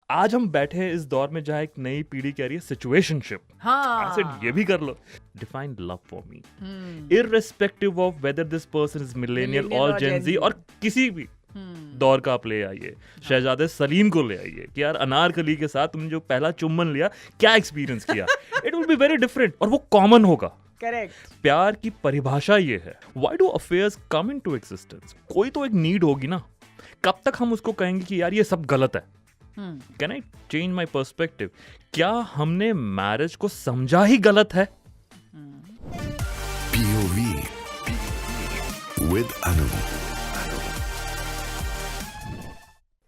आज हम बैठे हैं इस दौर में जहाँ एक नई पीढ़ी कह रही है सिचुएशनशिप। हाँ। I said, ये भी कर लो। Define love for me, irrespective of whether this person is millennial Millennial or or Gen Gen Z Z। और किसी भी दौर का आप ले आइए। शहजादे सलीम को ले आइए कि यार अनारकली के साथ तुमने जो पहला चुम्बन लिया, क्या एक्सपीरियंस किया। It will be very different और वो कॉमन होगा। करेक्ट। प्यार की परिभाषा ये है। Why do affairs come into existence? कोई तो एक नीड होगी ना। कब तक हम उसको कहेंगे कि यार ये सब गलत है? Can I change my perspective? क्या हमने मैरिज को समझा ही गलत है? POV with Anu.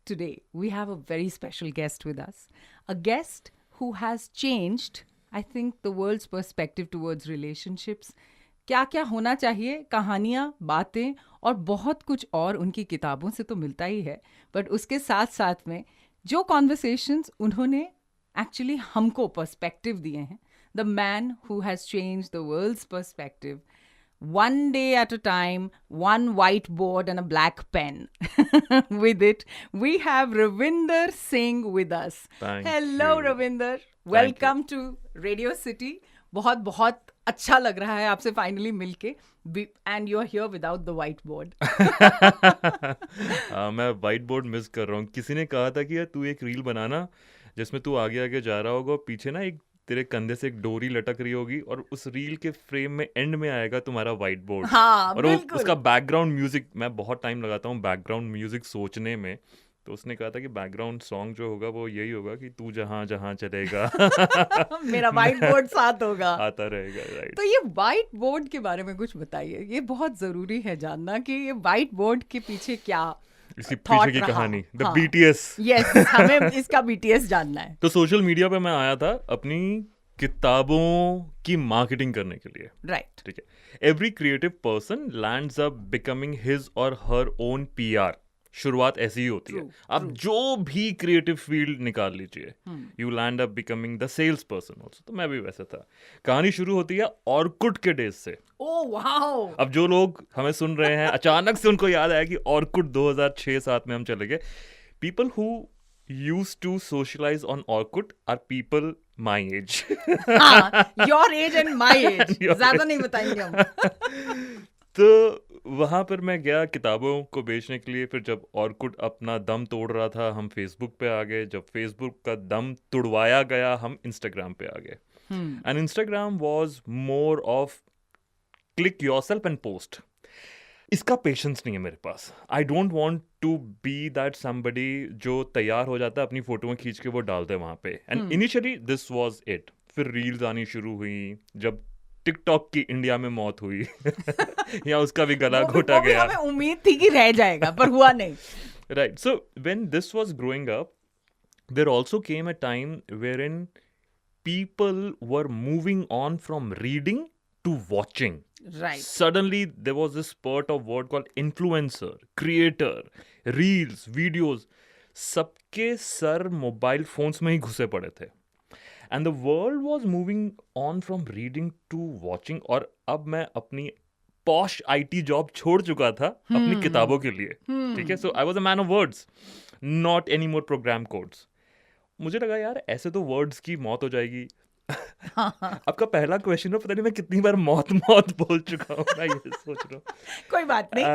Today we have a very special guest with us. A guest who has changed, I think, the world's perspective towards relationships. क्या क्या होना चाहिए, कहानियाँ, बातें और बहुत कुछ और उनकी किताबों से तो मिलता ही है, बट उसके साथ साथ में जो कॉन्वर्सेशंस उन्होंने एक्चुअली हमको पर्सपेक्टिव दिए हैं, the man who has change the world's perspective, one day at a time, one whiteboard and a black pen. With it, we have Ravinder Singh with us. Thank Hello, you. Ravinder. Thank Welcome to Radio City. बहुत बहुत अच्छा लग रहा है आपसे finally मिलके. And you are here without the whiteboard. मैं white board miss कर रहा हूँ। किसी ने कहा था कि यार तू एक रील बनाना जिसमें तू आगे आगे जा रहा होगा और पीछे ना एक तेरे कंधे से एक डोरी लटक रही होगी और उस रील के फ्रेम में एंड में आएगा तुम्हारा व्हाइट बोर्ड। हाँ, और वो बिल्कुल। उसका बैकग्राउंड म्यूजिक, मैं बहुत टाइम लगाता हूँ बैकग्राउंड म्यूजिक सोचने में, तो उसने कहा था कि बैकग्राउंड सॉन्ग जो होगा वो यही होगा कि तू जहाँ जहाँ चलेगा मेरा व्हाइट बोर्ड साथ होगा। आता रहेगा। राइट। तो ये व्हाइट बोर्ड के बारे में कुछ बताइए। ये बहुत जरूरी है जानना कि ये व्हाइट बोर्ड के पीछे क्या इसकी thought पीछे की रहा। कहानी, द हाँ। BTS। यस, हमें इसका BTS जानना है। तो सोशल मीडिया पे मैं आया था अपनी किताबों की मार्केटिंग करने के लिए। राइट। ठीक है। Every creative person lands up becoming his और हर ओन PR। शुरुआत ऐसी ही होती है। True, आप जो भी क्रिएटिव फील्ड निकाल लीजिए, you land up becoming the sales person also. तो मैं भी वैसे था। कहानी शुरू होती है ऑर्कुट के डेज से। Oh wow. अब जो लोग हमें सुन रहे हैं अचानक से उनको याद आया कि ऑर्कुट 2006-7 में हम चले गए। People who used to socialise on Orkut are people my age. हाँ, your age and my age. Your ज्यादा age. नहीं बताएंगे हम। तो वहां पर मैं गया किताबों को बेचने के लिए। फिर जब ऑर्कुट अपना दम तोड़ रहा था, हम फेसबुक पे आ गए। जब फेसबुक का दम तुड़वाया गया, हम इंस्टाग्राम पे आ गए। And Instagram was more of click yourself and post. इसका पेशेंस नहीं है मेरे पास। I don't want to be that somebody जो तैयार हो जाता है, अपनी फोटोएं खींच के वो डालते हैं वहां पे। And initially this was it. फिर रील्स आनी शुरू हुई। जब टिकटॉक की इंडिया में मौत हुई या उसका भी गला घोटा वो भी गया। हमें उम्मीद थी कि रह जाएगा, पर हुआ नहीं। Right. So when this was growing up, there also came a time wherein people were moving on from reading to watching. Right. Suddenly there was this spurt of word called influencer, creator, reels, videos. सबके सर mobile phones में ही घुसे पड़े थे। And the world was moving on from reading to watching. और अब मैं अपनी पॉश IT जॉब छोड़ चुका था अपनी किताबों के लिए। ठीक है। So I was a man of words, not any more program codes. मुझे लगा यार ऐसे तो वर्ड्स की मौत हो जाएगी। आपका पहला क्वेश्चन है, पता नहीं मैं कितनी बार मौत मौत बोल चुका हूँ, मैं ये सोच रहा हूँ। कोई बात नहीं।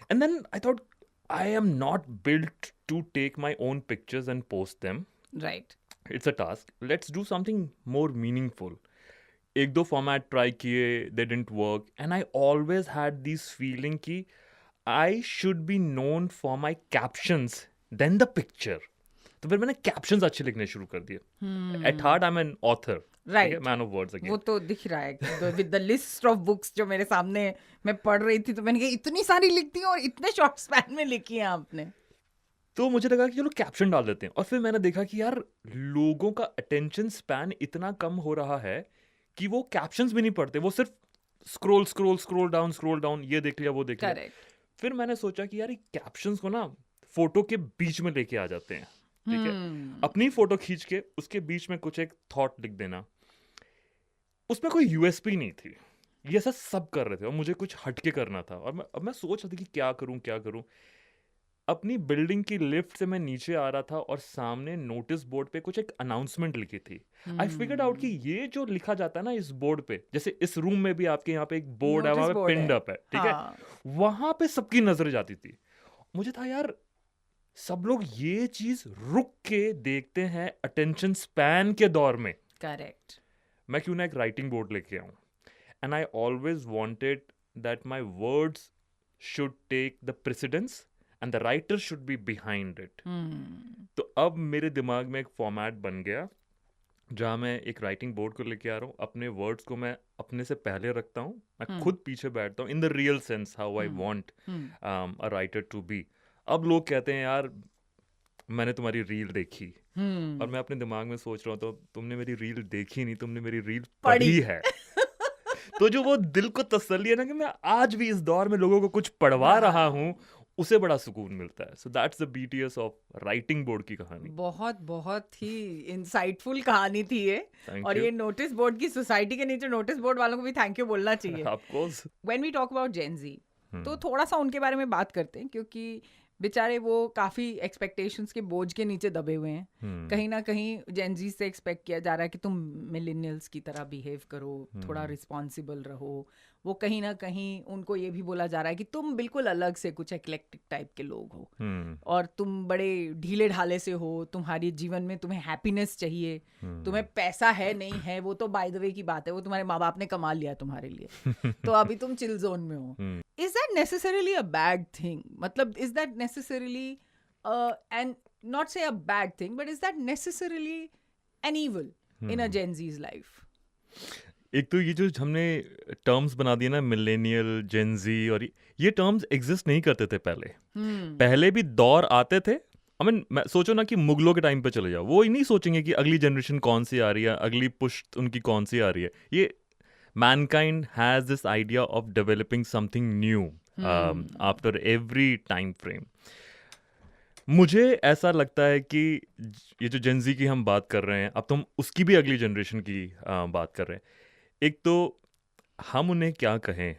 And then I thought, I am not built to take my own pictures and post them. Right. It's a task. Let's do something more meaningful. एक दो फॉर्मेट ट्राई किए, they didn't work. And I always had this feeling कि I should be known for my captions than the picture. तो फिर मैंने captions अच्छे लिखने शुरू कर दिए। At heart I'm an author. Right. Man of words again. वो तो दिख रहा है with the list of books जो मेरे सामने मैं पढ़ रही थी, तो मैंने कहा इतनी सारी लिखती हूँ और इतने शॉर्ट स्पैन में लिखी है आपने। तो मुझे लगा कि चलो कैप्शन डाल देते हैं। और फिर मैंने देखा कि यार लोगों का अटेंशन स्पैन इतना कम हो रहा है कि वो कैप्शंस भी नहीं पढ़ते, वो सिर्फ स्क्रॉल स्क्रॉल स्क्रॉल डाउन, ये देख लिया वो देख लिया। करेक्ट। फिर मैंने सोचा कि यार ये कैप्शंस को ना फोटो के बीच में लेके आ जाते हैं। ठीक है। अपनी फोटो खींच के उसके बीच में कुछ एक थॉट लिख देना। उसमें कोई USP नहीं थी, ये ऐसा सब कर रहे थे और मुझे कुछ हटके करना था। और अब मैं सोच रहा था कि क्या करूं। अपनी बिल्डिंग की लिफ्ट से मैं नीचे आ रहा था और सामने नोटिस बोर्ड पे कुछ एक अनाउंसमेंट लिखी थी। आई फिगर्ड आउट कि ये जो लिखा जाता है ना इस बोर्ड पे, जैसे इस रूम में भी आपके यहाँ पे एक बोर्ड है, नोटिस वहां पे बोर्ड पिंड है, अप है, ठीक है, हाँ, वहां पे सबकी नजर जाती थी। मुझे था यार सब लोग ये चीज रुक के देखते हैं अटेंशन स्पैन के दौर में, करेक्ट, मैं क्यों ना एक राइटिंग बोर्ड लेके आऊं। And I always wanted that my words should take the precedence and the writer should be behind it. तो अब मेरे दिमाग में एक फॉर्मेट बन गया जहाँ मैं एक राइटिंग बोर्ड को लेके आ रहा हूँ, अपने वर्ड्स को मैं अपने से पहले रखता हूँ, मैं खुद पीछे बैठता हूँ in the real sense how I want a writer to be. अब लोग कहते हैं यार मैंने तुम्हारी रील देखी, और मैं अपने दिमाग में सोच रहा हूँ तो तुमने मेरी रील देखी नहीं, तुमने मेरी रील पढ़ी है। तो जो वो दिल को तसल्ली है ना कि मैं आज भी इस दौर में लोगों को कुछ पढ़वा रहा हूँ, उसे बड़ा सुकून मिलता है। So that's the BTS of writing board की कहानी। बहुत बहुत ही इंसाइटफुल कहानी थी ये। Thank और you. ये नोटिस बोर्ड की सोसाइटी के नीचे नोटिस बोर्ड वालों को भी थैंक यू बोलना चाहिए। Of course. When we talk about Gen Z, तो थोड़ा सा उनके बारे में बात करते हैं, क्योंकि बेचारे वो काफ़ी एक्सपेक्टेशंस के बोझ के नीचे दबे हुए हैं। कहीं ना कहीं जेन जी से एक्सपेक्ट किया जा रहा है कि तुम मिलेनियल्स की तरह बिहेव करो, थोड़ा रिस्पॉन्सिबल रहो। वो कहीं ना कहीं उनको ये भी बोला जा रहा है कि तुम बिल्कुल अलग से कुछ एक्लेक्टिक टाइप के लोग हो, और तुम बड़े ढीले ढाले से हो, तुम्हारे जीवन में तुम्हें हैप्पीनेस चाहिए, तुम्हें पैसा है नहीं है वो तो बाय द वे की बात है, वो तुम्हारे माँ बाप ने कमा लिया तुम्हारे लिए, तो अभी तुम चिल जोन में हो। Is that necessarily a bad thing? मतलब is that necessarily and not say a bad thing, but is that necessarily an evil in a Gen Z's life? एक तो ये जो हमने टर्म्स बना दिए ना, मिलेनियल, जेनजी, और ये टर्म्स एग्जिस्ट नहीं करते थे पहले। पहले भी दौर आते थे। आई मीन मैं सोचो ना कि मुगलों के टाइम पे चले जाओ, वो ही नहीं सोचेंगे कि अगली जनरेशन कौन सी आ रही है, अगली पुश्त उनकी कौन सी आ रही है। ये Mankind has this idea of developing something new after every time frame. मुझे ऐसा लगता है कि ये जो जेनजी की हम बात कर रहे हैं, अब तो हम उसकी भी अगली जनरेशन की बात कर रहे हैं। एक तो हम उन्हें क्या कहें,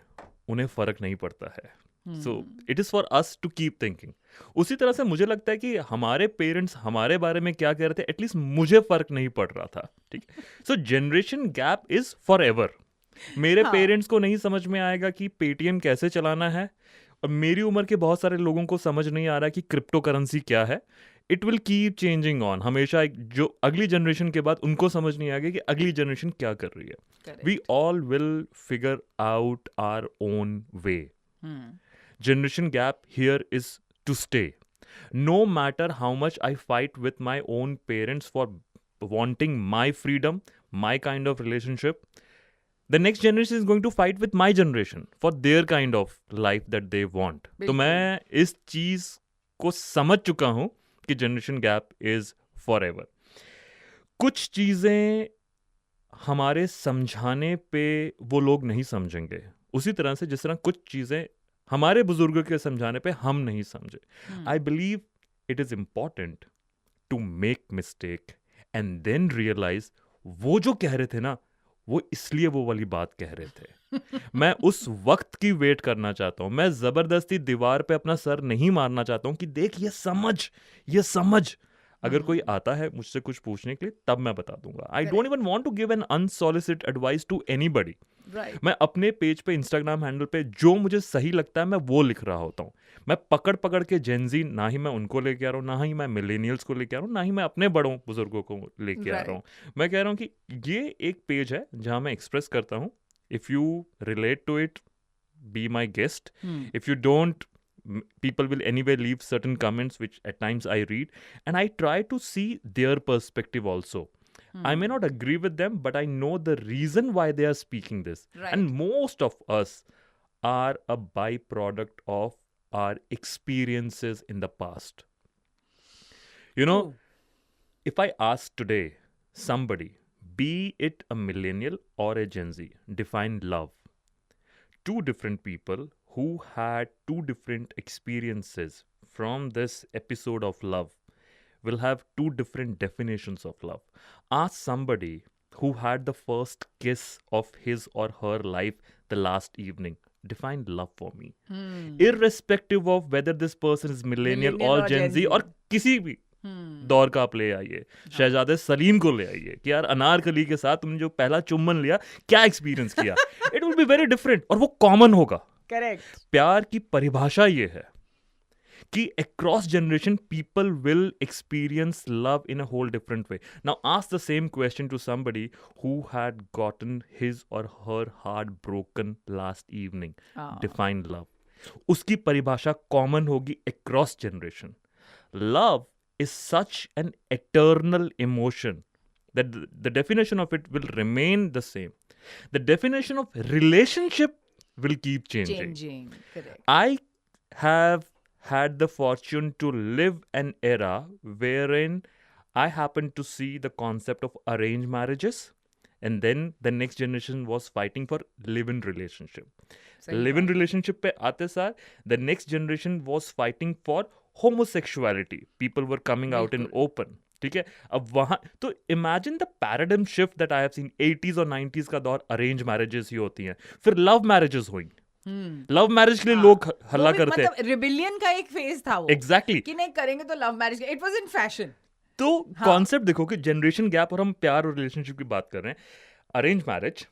उन्हें फर्क नहीं पड़ता है। So it is for us to keep thinking. उसी तरह से मुझे लगता है कि हमारे पेरेंट्स हमारे बारे में क्या कह रहे थे, एटलीस्ट मुझे फर्क नहीं पड़ रहा था, ठीक। सो generation gap is for ever. मेरे पेरेंट्स को नहीं समझ में आएगा कि पेटीएम कैसे चलाना है, और मेरी उम्र के बहुत सारे लोगों को समझ नहीं आ रहा कि क्रिप्टो करेंसी क्या है। It will keep changing on. हमेशा जो अगली जनरेशन के बाद उनको समझ नहीं आएगा कि अगली जनरेशन क्या कर रही है। We all will figure out our own way. Generation gap here is to stay. No matter how much I fight with my own parents for wanting my freedom, my kind of relationship, the next generation is going to fight with my generation for their kind of life that they want. तो मैं इस चीज को समझ चुका हूं कि generation gap is for ever. कुछ चीजें हमारे समझाने पे वो लोग नहीं समझेंगे, उसी तरह से जिस तरह कुछ चीजें हमारे बुजुर्गों के समझाने पे हम नहीं समझे। I believe it is important to make mistake and then realise वो जो कह रहे थे ना, वो इसलिए वो वाली बात कह रहे थे। मैं उस वक्त की वेट करना चाहता हूं। मैं जबरदस्ती दीवार पे अपना सर नहीं मारना चाहता हूं कि देख ये समझ। अगर कोई आता है मुझसे कुछ पूछने के लिए, तब मैं बता दूंगा। I don't even want to give an unsolicited advice to anybody. मैं अपने पेज पे, इंस्टाग्राम हैंडल पे जो मुझे सही लगता है मैं वो लिख रहा होता हूँ। मैं पकड़ के जेनजी, ना ही मैं उनको लेके आ रहा हूँ, ना ही मैं मिलेनियल्स को लेके आ रहा हूँ, ना ही मैं अपने बड़ों बुजुर्गों को लेके आ रहा हूँ। मैं कह रहा हूँ कि ये एक पेज है जहाँ मैं एक्सप्रेस करता हूँ। If you relate to it, be my guest. If you don't, people will anyway leave certain comments which at times I read, and I try to see their perspective also. I may not agree with them, but I know the reason why they are speaking this. And most of us are a byproduct of our experiences in the past. You know, if I ask today somebody, be it a millennial or a Gen Z, define love, two different people who had two different experiences from this episode of love will have two different definitions of love. Ask somebody who had the first kiss of his or her life the last evening. define love for me. Irrespective of whether this person is millennial or Gen Z और किसी भी दौर का आप ले आइए, शहजादे सलीम को ले आइए कि यार अनारकली के साथ तुमने जो पहला चुम्बन लिया, क्या एक्सपीरियंस किया, it will be very different और वो कॉमन होगा. करेक्ट. प्यार की परिभाषा ये है कि across generation people will experience love in a whole different way. Now ask the same question to somebody who had gotten his or her heart broken last evening. Define love. उसकी परिभाषा common होगी across generation. Love is such an eternal emotion that the definition of it will remain the same. The definition of relationship will keep changing. Correct. I have had the fortune to live an era wherein I happened to see the concept of arranged marriages, and then the next generation was fighting for live-in relationship. Live-in relationship पे आते सार the next generation was fighting for homosexuality. People were coming out in open. ठीक है, अब वहाँ तो imagine the paradigm shift that I have seen. 80s और 90s का दौर arranged marriages ही होती हैं, फिर love marriages हुई. लव मैरिज के लिए लोग हल्ला करते हैं. मतलब रिबेलियन का एक फेज था वो. एग्जैक्टली. कि नहीं करेंगे तो love marriage. It was in fashion. तो कॉन्सेप्ट देखो कि जनरेशन गैप और हम प्यार और रिलेशनशिप की बात कर रहे हैं. Arrange marriage,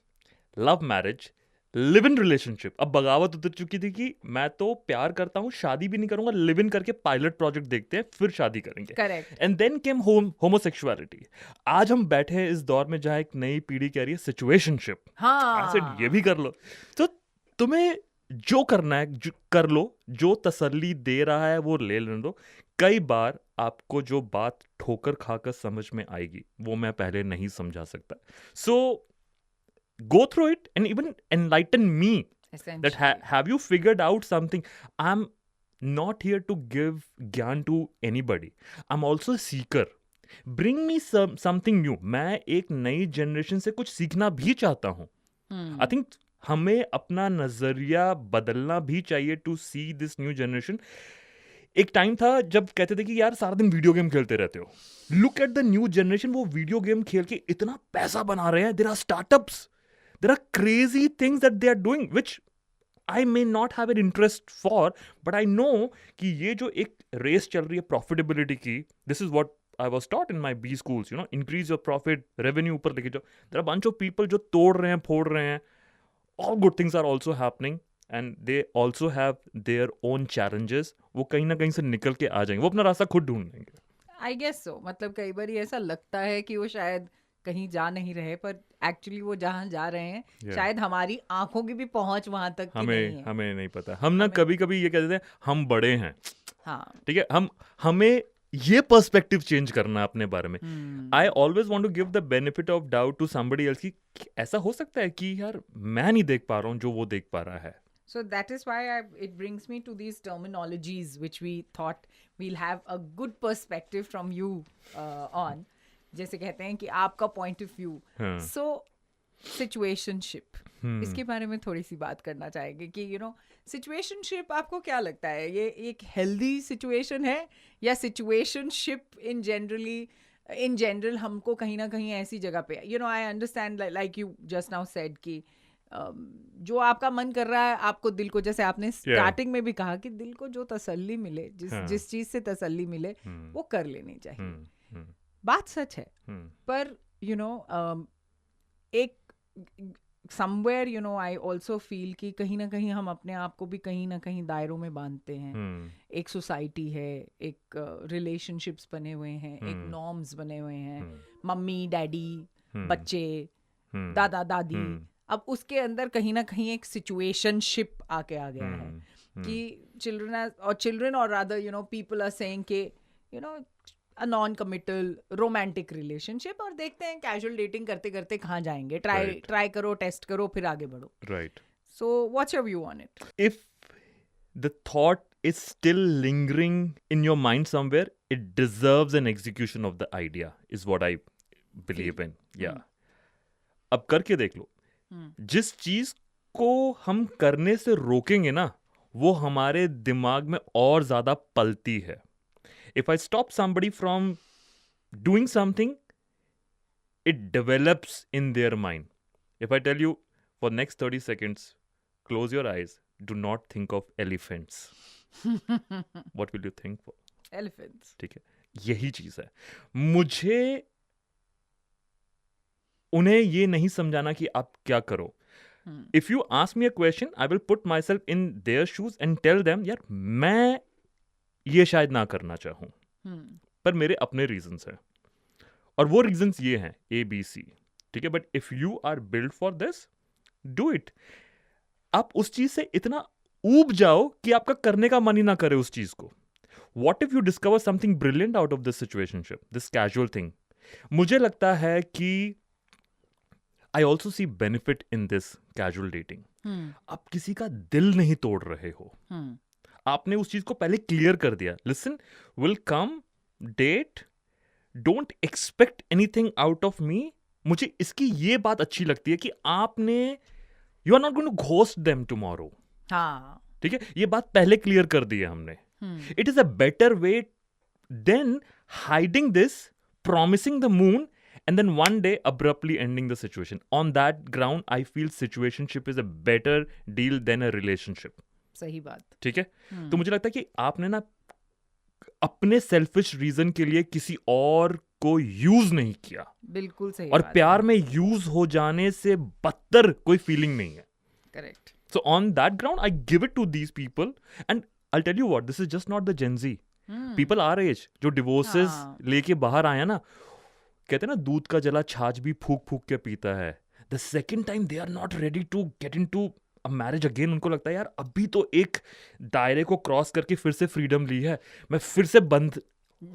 love marriage, live in relationship. अब बगावत उतर चुकी थी कि मैं तो प्यार करता हूँ, शादी भी नहीं करूंगा, लिव इन करके पायलट प्रोजेक्ट देखते हैं, फिर शादी करेंगे. Correct. And then came homosexuality. आज हम बैठे हैं इस दौर में जहाँ एक नई पीढ़ी कह रही है सिचुएशनशिप. हाँ, ये भी कर लो. तो तुम्हें जो करना है कर लो, जो तसल्ली दे रहा है वो ले लेने दो. कई बार आपको जो बात ठोकर खाकर समझ में आएगी वो मैं पहले नहीं समझा सकता. सो go through it and even enlighten me that have you figured out something. I'm not here to give gyan to anybody. I'm also a seeker. Bring me something new. मैं एक नई जनरेशन से कुछ सीखना भी चाहता हूँ. I think हमें अपना नजरिया बदलना भी चाहिए to see this new generation. एक टाइम था जब कहते थे कि यार सारा दिन वीडियो गेम खेलते रहते हो. Look at the new generation. वो वीडियो गेम खेल के इतना पैसा बना रहे हैं. There are startups, there are crazy things that they are doing which I may not have an interest for, but I know कि ये जो एक रेस चल रही है प्रॉफिटेबिलिटी की, this is what I was taught in my B schools, you know, increase your profit, revenue ऊपर लेके जाओ. There are a bunch of people जो तोड़ रहे हैं, फोड़ रहे हैं. All good things are also happening and they also have their own challenges. वो कहीं ना कहीं से निकल के आ जाएंगे, वो अपना रास्ता खुद ढूंढ लेंगे. I guess so. मतलब कई बार ऐसा लगता है कि वो शायद कहीं जा नहीं रहे, पर एक्चुअली वो जहाँ जा रहे हैं शायद हमारी आंखों की भी पहुंच वहां तक की नहीं है. हमें नहीं पता. हम ना कभी कभी ये कहते हैं हम बड़े हैं. हाँ, ठीक है, हमें ये पर्सपेक्टिव चेंज करना है अपने बारे में. I always want to give the benefit of doubt to somebody else कि ऐसा हो सकता है कि यार मैं नहीं देख पा रहा हूँ जो वो देख पा रहा है. So that is why it brings me to these terminologies which we thought we'll have a good perspective from you on. जैसे कहते हैं कि आपका point of view. So situationship. इसके बारे में थोड़ी सी बात करना चाहेंगे कि you know situationship आपको क्या लगता है, ये एक healthy situation है या situationship in general हमको कहीं ना कहीं ऐसी जगह पे, you know, I understand like you just now said कि जो आपका मन कर रहा है, आपको दिल को, जैसे आपने स्टार्टिंग में भी कहा कि दिल को जो तसल्ली मिले, जिस चीज से तसल्ली मिले वो कर लेनी चाहिए. बात सच है, पर you know एक somewhere you know I also feel कि कहीं ना कहीं हम अपने आप को भी कहीं ना कहीं दायरों में बांधते हैं. एक सोसाइटी है, एक रिलेशनशिप्स बने हुए हैं, एक नॉर्म्स बने हुए हैं, मम्मी डैडी, बच्चे, दादा दादी. अब उसके अंदर कहीं ना कहीं एक सिचुएशनशिप आके आ गया है कि चिल्ड्रन और rather you know people are saying कि you know a non committal romantic relationship, और देखते हैं कैजुअल डेटिंग करते करते कहाँ जाएंगे. ट्राई करो, टेस्ट करो, फिर आगे बढ़ो. Right. So what's your view on it? If the thought is still lingering in your mind somewhere, it deserves an execution of the idea, is what I believe in. या अब करके देख लो. जिस चीज को हम करने से रोकेंगे ना, वो हमारे दिमाग में और ज्यादा पलती है. If I stop somebody from doing something, it develops in their mind. If I tell you for next 30 seconds, close your eyes, do not think of elephants, what will you think for? Elephants. ठीक है, यही चीज है. मुझे उन्हें ये नहीं समझाना कि आप क्या करो. If you ask me a question, I will put myself in their shoes and tell them, यार मैं ये शायद ना करना चाहूं, पर मेरे अपने रीजंस हैं, और वो रीजंस ये हैं ABC. ठीक है, but if you are build for this, do it. आप उस चीज से इतना ऊब जाओ कि आपका करने का मन ही ना करे उस चीज को. What if you discover something brilliant out of this situationship, this casual thing? मुझे लगता है कि I also see benefit in this casual dating. आप किसी का दिल नहीं तोड़ रहे हो. आपने उस चीज को पहले क्लियर कर दिया. Listen, will come, date, don't expect anything out of me. मुझे इसकी ये बात अच्छी लगती है कि आपने you are not going to ghost them tomorrow. हाँ. ठीक है, ये बात पहले क्लियर कर दी है हमने. It is a better way than hiding this, promising the moon, and then one day abruptly ending the situation. On that ground, I feel situationship is a better deal than a relationship. सही बात. ठीक है, तो मुझे लगता है कि आपने ना अपने सेल्फिश रीजन के लिए किसी और को यूज नहीं किया. बिल्कुल सही. और प्यार में यूज हो जाने से बदतर कोई फीलिंग नहीं है. Correct. So on that ground, I give it to these people, and I'll tell you what, this is just not the Gen Z. People our age, जो divorces लेके बाहर आया ना, कहते हैं ना दूध का जला छाछ भी फूक फूक के पीता है. The second time they are not ready to get into a marriage again. उनको लगता है यार अभी तो एक दायरे को क्रॉस करके फिर से फ्रीडम ली है, मैं फिर से बंद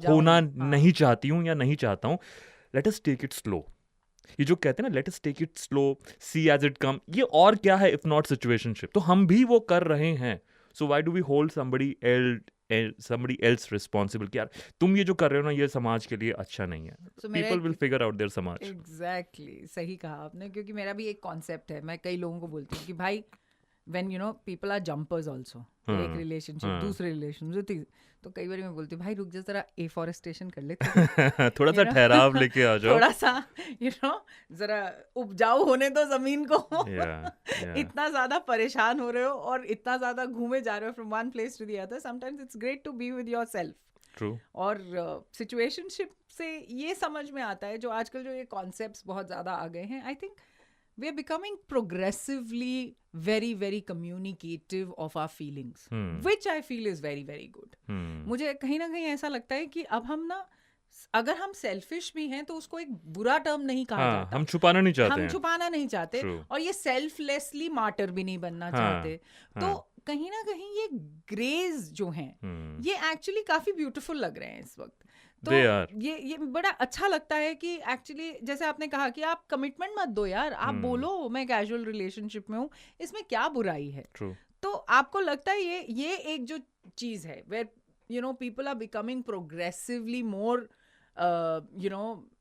होना नहीं चाहती हूँ या नहीं चाहता हूँ. Let us take it slow. ये जो कहते हैं ना, let us take it slow, see as it come, ये और क्या है if not situationship. तो हम भी वो कर रहे हैं. So why do we hold somebody else responsible कि यार तुम ये जो कर रहे हो ना ये समाज के लिए अच्छा नहीं है. People will figure out their समाज. Exactly, सही कहा आपने. क्योंकि मेरा भी एक कॉन्सेप्ट है, मैं कई लोगों को बोलती हूँ कि भाई when people are jumpers also, एक रिलेशनशिप दूसरे रिलेशनशिप, तो कई बार मैं बोलती हूँ भाई रुक जा जरा एफॉरेस्टेशन कर ले. थोड़ा सा ठहराव लेके आ जाओ. थोड़ा सा जरा उपजाऊ होने दो जमीन को. इतना ज्यादा परेशान हो रहे हो और इतना ज्यादा घूमे जा रहे हो from one place to the other. Sometimes it's great to be with yourself. True. और सिचुएशनशिप से ये समझ में आता है जो आजकल जो ये कॉन्सेप्ट्स बहुत ज्यादा आ गए हैं. I think we are becoming progressively very very communicative of our feelings, which I feel is very very good. मुझे कहीं ना कहीं ऐसा लगता है कि अब हम ना अगर हम सेल्फिश भी हैं तो उसको एक बुरा टर्म नहीं कहा जाता. हम छुपाना नहीं चाहते. हम छुपाना नहीं चाहते. और ये सेल्फलेसली मार्टर भी नहीं बनना चाहते. तो कहीं ना कहीं ये ग्रेज जो हैं ये एक्चुअली काफी ब्यूटीफुल लग रहे हैं इस वक्त. तो ये बड़ा अच्छा लगता है कि एक्चुअली जैसे आपने कहा कि आप कमिटमेंट मत दो यार, आप बोलो मैं कैजुअल रिलेशनशिप में हूँ, इसमें क्या बुराई है. तो आपको लगता है ये एक जो चीज है where people are becoming progressively more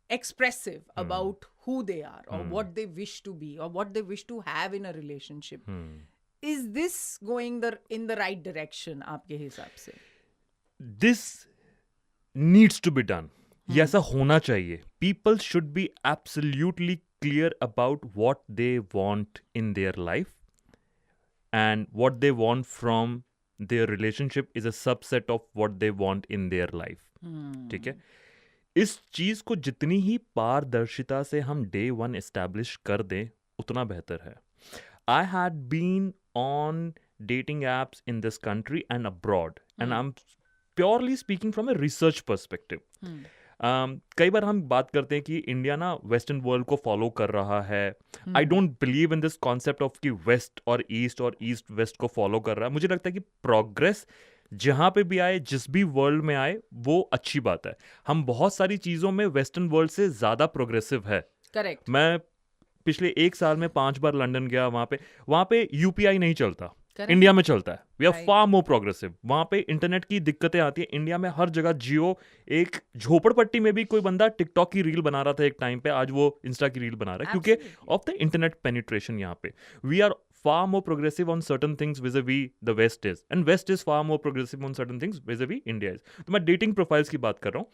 expressive about who they are or what they wish to be or what they wish to have in a relationship. Is this going in the right direction आपके हिसाब से? This needs to be done. ये ऐसा होना चाहिए. People should be absolutely clear about what they want in their life, and what they want from their relationship is a subset of what they want in their life. ठीक है, इस चीज को जितनी ही पारदर्शिता से हम day one establish कर दें उतना बेहतर है. I had been on dating apps in this country and abroad, and I'm purely speaking from a research perspective. कई बार हम बात करते हैं कि इंडिया ना वेस्टर्न वर्ल्ड को फॉलो कर रहा है. I don't believe in this concept of कि वेस्ट और ईस्ट वेस्ट को फॉलो कर रहा है. मुझे लगता है कि प्रोग्रेस जहाँ पे भी आए, जिस भी वर्ल्ड में आए, वो अच्छी बात है. हम बहुत सारी चीज़ों में वेस्टर्न वर्ल्ड से ज़्यादा प्रोग्रेसिव है. करेक्ट. मैं पिछले 1 साल में 5 बार लंदन गया. वहाँ पे UPI नहीं चलता. इंडिया में चलता है. We are far more progressive. वहां पे इंटरनेट की दिक्कतें आती है. इंडिया में हर जगह जियो. एक झोपड़पट्टी में भी कोई बंदा टिकटॉक की रील बना रहा था एक टाइम पे, आज वो इंस्टा की रील बना रहा है क्योंकि ऑफ द इंटरनेट पेनिट्रेशन. यहाँ पे we are far more progressive on certain things vis-a-vis the West is, and West is far more progressive on certain things vis-a-vis India is. तो मैं dating profiles की बात कर रहा हूँ.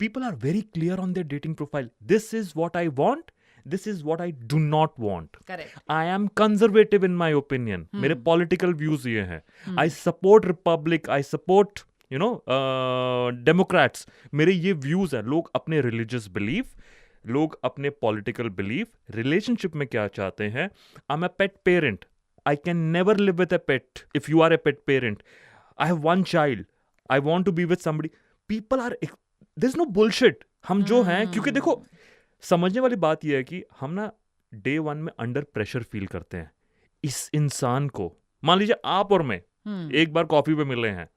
People are very clear on their dating profile. This is what I want. This is what I do not want. Correct. I am conservative in my opinion. मेरे political views ये हैं. I support Republic, I support Democrats. मेरे ये views हैं. लोग अपने religious belief, लोग अपने पॉलिटिकल बिलीफ, रिलेशनशिप में क्या चाहते हैं. आई am a pet parent. I can never live with a pet if you are a pet parent. I have one child. I want to be with somebody. People are... There's no bullshit. हम जो हैं, क्योंकि देखो, समझने वाली बात यह है कि हम ना डे वन में अंडर प्रेशर फील करते हैं. इस इंसान को, मान लीजिए आप और मैं एक बार कॉफी पे मिले हैं.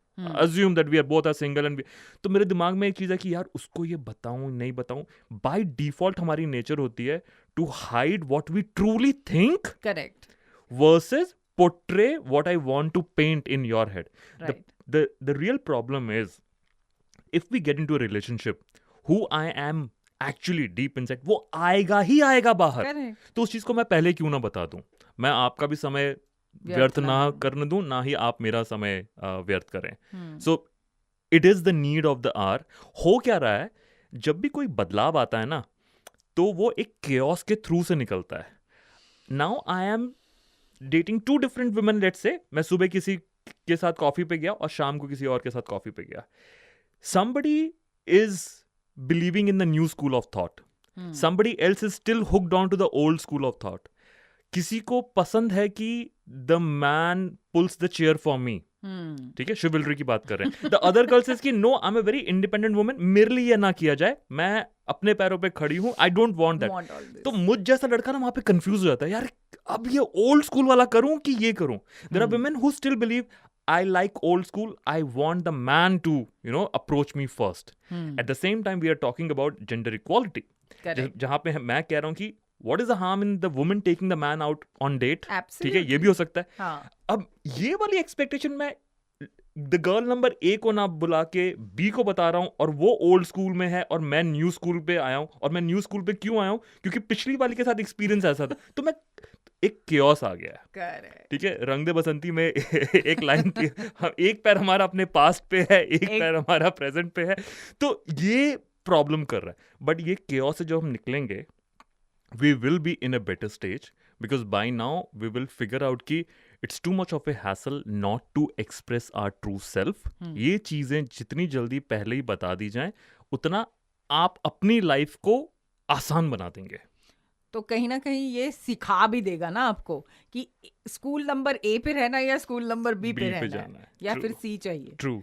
Assume that we are both are single and तो मेरे दिमाग में एक चीज है कि यार उसको ये बताऊं नहीं बताऊं. बाय डिफॉल्ट हमारी नेचर होती है to hide what we truly think. Correct. Versus portray what I want to paint in your head. Right. The real problem is, if we get into a relationship, who I am actually deep inside, वो आएगा ही आएगा बाहर. Correct. तो उस चीज को मैं पहले क्यों ना बता दूं. मैं आपका भी समय व्यर्थ ना करने दूं, ना ही आप मेरा समय व्यर्थ करें. So it is the need of the hour. हो क्या रहा है, जब भी कोई बदलाव आता है ना, तो वो एक chaos के थ्रू से निकलता है. Now I am dating 2 different women. Let's say मैं सुबह किसी के साथ कॉफी पे गया और शाम को किसी और के साथ कॉफी पे गया. somebody is believing in the new school of thought. somebody else is still hooked on to the old school of thought. किसी को पसंद है कि the man pulls the chair for me. ठीक है, शिवलरी की बात कर रहे हैं. द अदर गर्ल सेज कि no, I am a very independent woman, मेरे लिए ये ना किया जाए, मैं अपने पैरों पे खड़ी हूं, आई डोंट वांट दैट. तो मुझ जैसा लड़का ना वहां पे कंफ्यूज हो जाता है, यार अब ये ओल्ड स्कूल वाला करूं कि ये करूं. There are women who still believe I like old school. I want the man to, approach me first. At the same time, we are talking about gender equality. जहां पे मैं कह रहा हूं कि what is the harm in the woman taking the man out on date? ठीक है, ये भी हो सकता है. हाँ. अब ये वाली एक्सपेक्टेशन मैं द गर्ल नंबर ए को ना बुला के बी को बता रहा हूं, और वो ओल्ड स्कूल में है और मैं न्यू स्कूल पे आया हूं. और मैं न्यू स्कूल पे क्यों आया हूं? क्योंकि पिछली वाली के साथ एक्सपीरियंस ऐसा था. तो मैं एक chaos आ गया. ठीक है, रंग दे बसंती में एक लाइन थी, एक पैर हमारा अपने पास्ट पे है, एक पैर हमारा प्रेजेंट पे है. तो ये प्रॉब्लम कर रहा है. बट ये chaos से जो हम निकलेंगे, we will be in a better stage, because by now we will figure out कि it's too much of a hassle not to express our true self. ये चीजें जितनी जल्दी पहले ही बता दी जाएं, उतना आप अपनी लाइफ को आसान बना देंगे. तो कहीं ना कहीं ये सिखा भी देगा ना आपको कि स्कूल नंबर ए पे रहना या स्कूल नंबर बी पे रहना है, या फिर सी चाहिए. ट्रू.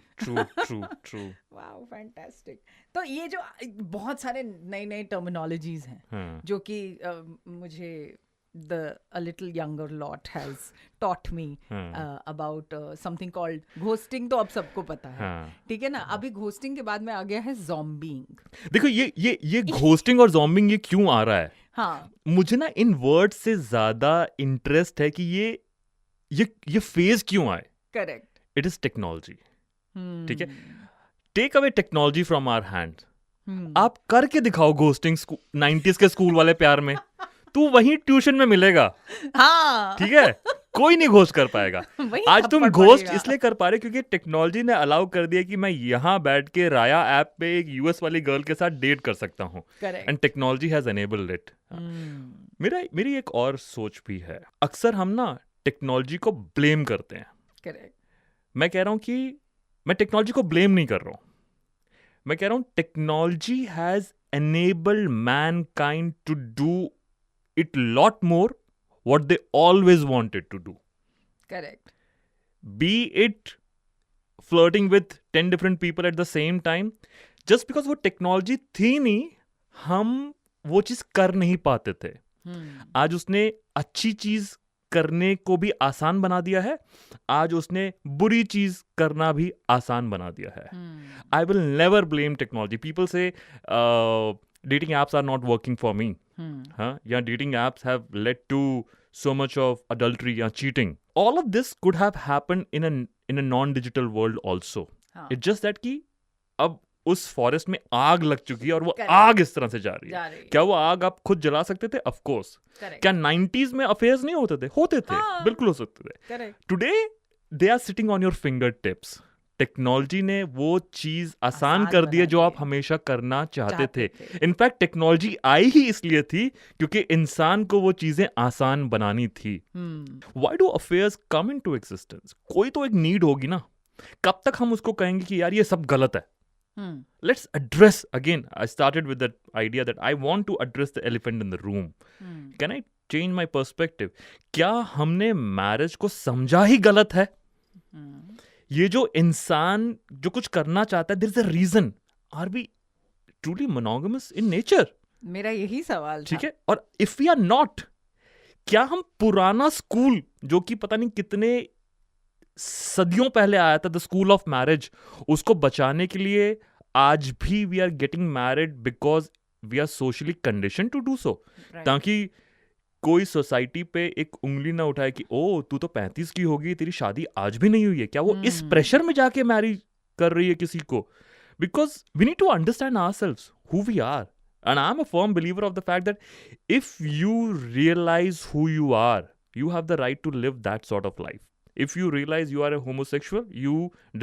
Wow, fantastic. तो ये जो बहुत सारे नए नए टर्मिनोलॉजीज हैं जो कि मुझे a little younger lot has taught me about something called ghosting. तो अब सबको पता है, ठीक है ना. अभी घोस्टिंग के बाद में आ गया है ज़ॉम्बिंग. देखो ये घोस्टिंग और ज़ॉम्बिंग ये क्यों आ रहा है? हाँ, मुझे ना इन वर्ड से ज्यादा इंटरेस्ट है कि ये फेज क्यों आए. करेक्ट. It is technology. ठीक है, take away technology from our hand. आप करके दिखाओ घोस्टिंग 90s के स्कूल वाले प्यार में, तू वहीं ट्यूशन में मिलेगा. हाँ. ठीक है, कोई नहीं घोस्ट कर पाएगा. आज तुम घोस्ट इसलिए कर पा रहे क्योंकि टेक्नोलॉजी ने अलाउ कर दिया कि मैं यहाँ बैठ के राया ऐप पे एक यूएस वाली गर्ल के साथ डेट कर सकता हूँ. And technology has enabled it. मेरी एक और सोच भी है. अक्सर हम ना टेक्नोलॉजी को ब्लेम करते हैं. करेक्ट. मैं कह रहा हूँ कि मैं टेक्नोलॉजी को ब्लेम नहीं कर रहा हूँ. मैं कह रहा हूँ technology has enabled mankind to do it lot more what they always wanted to do. Correct. Be it flirting with 10 different people at the same time, just because वो टेक्नोलॉजी थी नहीं, हम वो चीज कर नहीं पाते थे. आज उसने अच्छी चीज करने को भी आसान बना दिया है, आज उसने बुरी चीज करना भी आसान बना दिया है. I will never blame technology. People say dating apps are not working for me. Yeah, dating apps have led to so much of adultery or cheating. All of this could have happened in a non-digital world also. It's just that कि अब उस forest में आग लग चुकी है और वो आग इस तरह से जा रही है. क्या वो आग आप खुद जला सकते थे? Of course. क्या 90s में अफेयर्स नहीं होते थे? होते थे. बिल्कुल हो सकते थे. Today they are sitting on your finger tips. Technology ने वो चीज आसान आसान कर दी है बना जो दी आप है। हमेशा करना चाहते चाहते थे। थे। इनफैक्ट टेक्नोलॉजी आई ही इसलिए थी क्योंकि इंसान को वो चीजें आसान बनानी थी। Why do affairs come into existence? कोई तो एक नीड होगी ना। कब तक हम उसको कहेंगे कि यार ये सब गलत है? Let's address again. I started with that idea that I want to address the elephant in the room. Can I change my perspective? क्या हमने मैरिज को समझा ही गलत है? ये जो इंसान जो कुछ करना चाहता है, there is a reason. Are we truly monogamous in nature? मेरा यही सवाल था। ठीक है, और if we are not, क्या हम पुराना स्कूल जो कि पता नहीं कितने सदियों पहले आया था, द स्कूल ऑफ मैरिज, उसको बचाने के लिए आज भी we are getting married because we are socially condition to do so, ताकि कोई सोसाइटी पे एक उंगली ना उठाए कि ओ तू तो 35 की होगी, तेरी शादी आज भी नहीं हुई है। क्या वो इस प्रेशर में जाके मैरी कर रही है किसी को? Because we need to understand ourselves who we are. And I'm a firm believer of the fact that if you realize who you are, you have the right to live that sort of life. If you realize you are a homosexual, you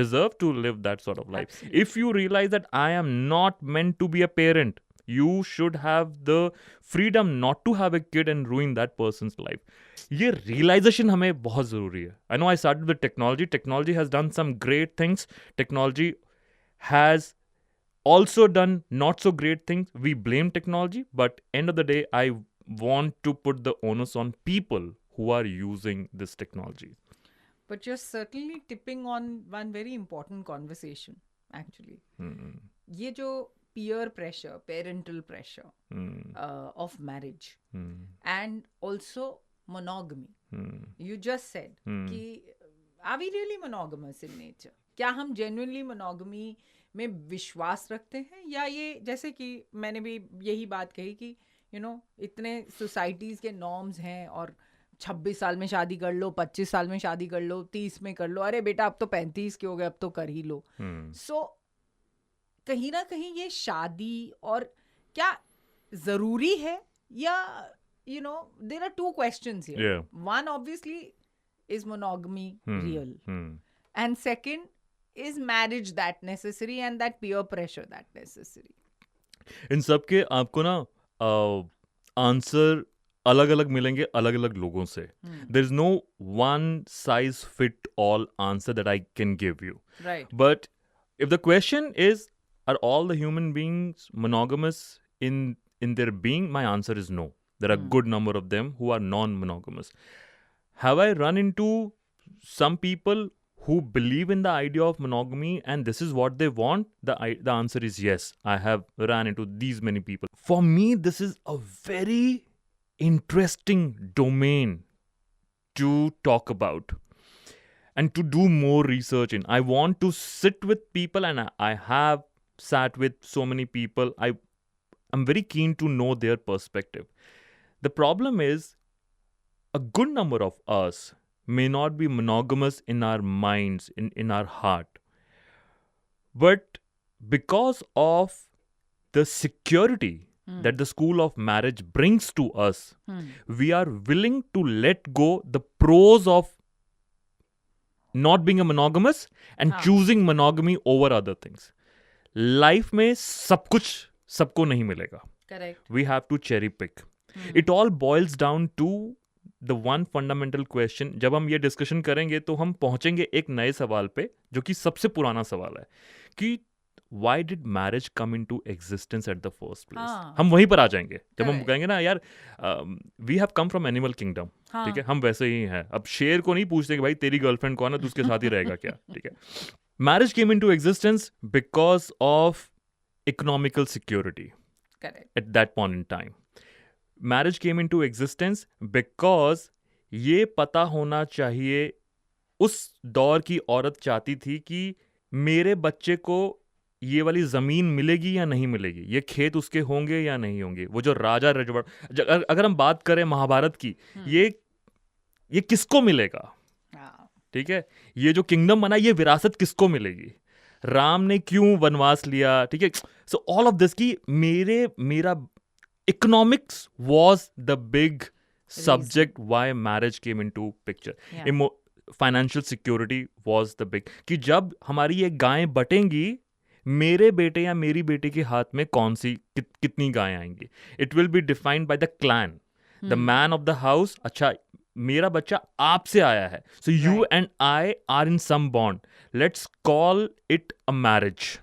deserve to live that sort of life. Absolutely. If you realize that I am not meant to be a parent, you should have the freedom not to have a kid and ruin that person's life. ये realization हमें बहुत ज़रूरी है. I know I started with technology. Technology has done some great things. Technology has also done not so great things. We blame technology, but end of the day, I want to put the onus on people who are using this technology. But you're certainly tipping on one very important conversation, actually. ये जो peer pressure, parental pressure of marriage, and also monogamy. You just said कि are we really monogamous in nature? क्या हम genuinely monogamy में विश्वास रखते हैं, या ये जैसे कि मैंने भी यही बात कही कि इतने सोसाइटीज़ के नॉर्म्स हैं और 26 साल में शादी कर लो, 25 साल में शादी कर लो, 30 में कर लो, अरे बेटा अब तो 35 के हो गए, अब तो कर ही लो. सो कहीं ना कहीं ये शादी और क्या ज़रूरी है, या there are two questions here. Yeah. One, obviously, is monogamy real? And second, is marriage that necessary, and that peer pressure that necessary? इन सब के आपको ना आंसर अलग अलग मिलेंगे अलग अलग लोगों से. There is no one size fit all answer that I can give you. Right. But if the question is, are all the human beings monogamous in their being? My answer is no. There are a good number of them who are non-monogamous. Have I run into some people who believe in the idea of monogamy and this is what they want? The answer is yes. I have ran into these many people. For me, this is a very interesting domain to talk about and to do more research in. I want to sit with people, and I have sat with so many people. I'm very keen to know their perspective. The problem is, a good number of us may not be monogamous in our minds, in our heart. But because of the security that the school of marriage brings to us, we are willing to let go the pros of not being a monogamous and choosing monogamy over other things. Life में सब कुछ सबको नहीं मिलेगा. Correct. We have to cherry pick. It all boils down to the one fundamental question. जब हम ये discussion करेंगे तो हम पहुंचेंगे एक नए सवाल पे, जो कि सबसे पुराना सवाल है कि why did marriage come into existence at the first place? हम वहीं पर आ जाएंगे जब हम कहेंगे ना यार we have come from animal kingdom. ठीक है, हम वैसे ही हैं. अब शेर को नहीं पूछते कि भाई तेरी गर्लफ्रेंड कौन है, तू उसके साथ ही रहेगा क्या. ठीक है. Marriage came into existence because of economical security. Correct. At that point in time. Marriage came into existence because ये पता होना चाहिए, उस दौर की औरत चाहती थी कि मेरे बच्चे को ये वाली ज़मीन मिलेगी या नहीं मिलेगी, ये खेत उसके होंगे या नहीं होंगे. वो जो राजा रजवाड़, अगर हम बात करें महाभारत की, ये किसको मिलेगा. ठीक है, ये जो किंगडम बना, ये विरासत किसको मिलेगी. राम ने क्यों वनवास लिया. ठीक है. सो ऑल ऑफ दिस की मेरा economics was the big subject why marriage came into picture. Financial security was the big, कि जब हमारी ये गायें बटेंगी, मेरे बेटे या मेरी बेटी के हाथ में कौन सी कितनी गायें आएंगी, it will be defined by the clan, the man of the house. अच्छा, मेरा बच्चा आपसे आया है, so you and I are in some bond, let's call it a marriage.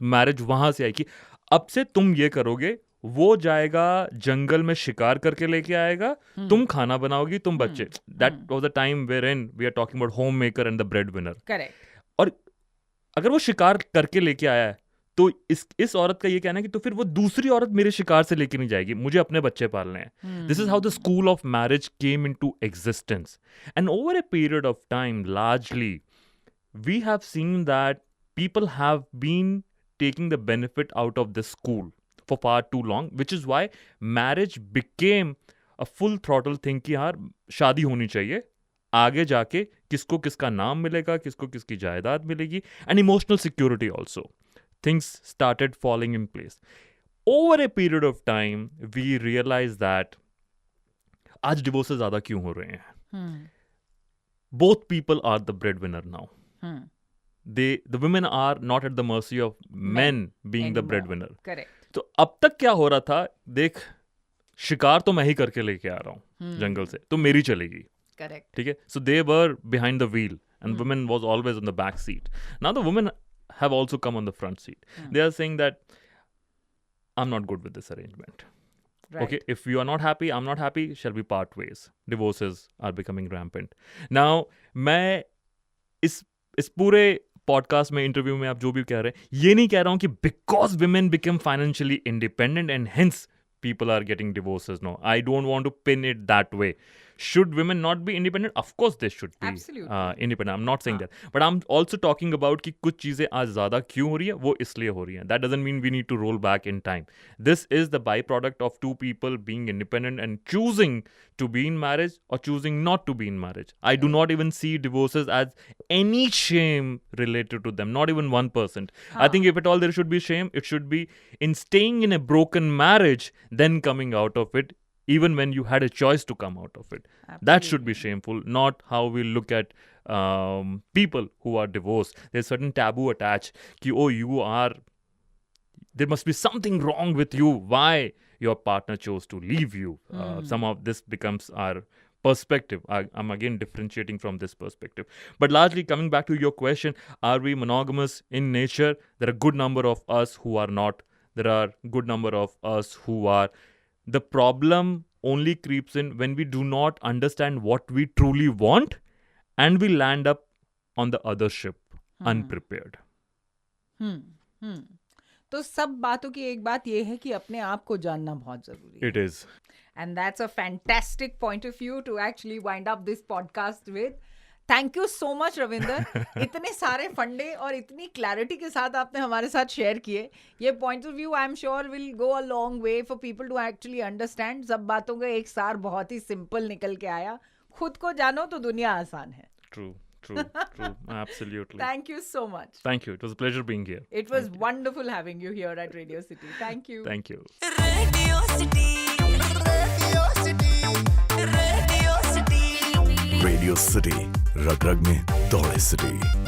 Marriage वहां से आएगी. अब से तुम ये करोगे, वो जाएगा जंगल में शिकार करके लेके आएगा, तुम खाना बनाओगी, तुम बच्चे. That was the time where in we are talking about home maker and the bread winner. Correct. और अगर वो शिकार करके लेके आया है, तो इस औरत का ये कहना है कि तो फिर वो दूसरी औरत मेरे शिकार से लेके नहीं जाएगी, मुझे अपने बच्चे पालने हैं. This is how the school of marriage came into existence. And over a period of time, largely we have seen that people have been taking the benefit out of this school for far too long, which is why marriage became a full throttle thing कि यार शादी होनी चाहिए, आगे जाके किसको किसका नाम मिलेगा, किसको किसकी जायदाद मिलेगी, and emotional security also. Things started falling in place. Over a period of time, we realized that आज divorces ज़्यादा क्यों हो रहे हैं? Both people are the breadwinner now. The women are not at the mercy of men being anymore. The breadwinner. Correct. तो अब तक क्या हो रहा था, देख शिकार तो मैं ही करके लेके आ रहा हूँ जंगल से, तो मेरी चलेगी. Correct. ठीक है. So they were behind the wheel and women was always on the back seat. Now the women have also come on the front seat. They are saying that I'm not good with this arrangement. Right. Okay, if you are not happy, I'm not happy, shall we part ways? Divorces are becoming rampant. Now मैं इस पूरे podcast में, interview में आप जो भी कह रहे हैं, ये नहीं कह रहा हूं कि because women become financially independent and hence people are getting divorces. No, I don't want to pin it that way. Should women not be independent? Of course they should be independent. I'm not saying that. But I'm also talking about कि कुछ चीज़ें आज ज़्यादा क्यों हो रही है, वो इसलिए हो रही हैं. That doesn't mean we need to roll back in time. This is the byproduct of two people being independent and choosing to be in marriage or choosing not to be in marriage. I do not even see divorces as any shame related to them. Not even 1%. I think if at all there should be shame, it should be in staying in a broken marriage, then coming out of it, even when you had a choice to come out of it. Absolutely. That should be shameful, not how we look at people who are divorced. There's certain taboo attached. Ki, oh, there must be something wrong with you. Why your partner chose to leave you? Some of this becomes our perspective. I'm again differentiating from this perspective. But largely coming back to your question, are we monogamous in nature? There are a good number of us who are not. There are good number of us who are. The problem only creeps in when we do not understand what we truly want and we land up on the other ship unprepared. तो सब बातों की एक बात ये है कि अपने आप को जानना बहुत जरूरी है. It is. And that's a fantastic point of view to actually wind up this podcast with. Thank you so much Ravinder. इतने सारे फंडे और इतनी क्लैरिटी के साथ आपने हमारे साथ शेयर किए. ये point of view I am sure will go a long way for people to actually understand. सब बातों का एक सार बहुत ही सिंपल निकल के आया. खुद को जानो तो दुनिया आसान है. True. Absolutely. Thank you so much. Thank you. It was a pleasure being here. It was wonderful having you here at Radio City. Thank you. Thank you. Radio City. Radio City. Radio City. रग रग में दौड़े city.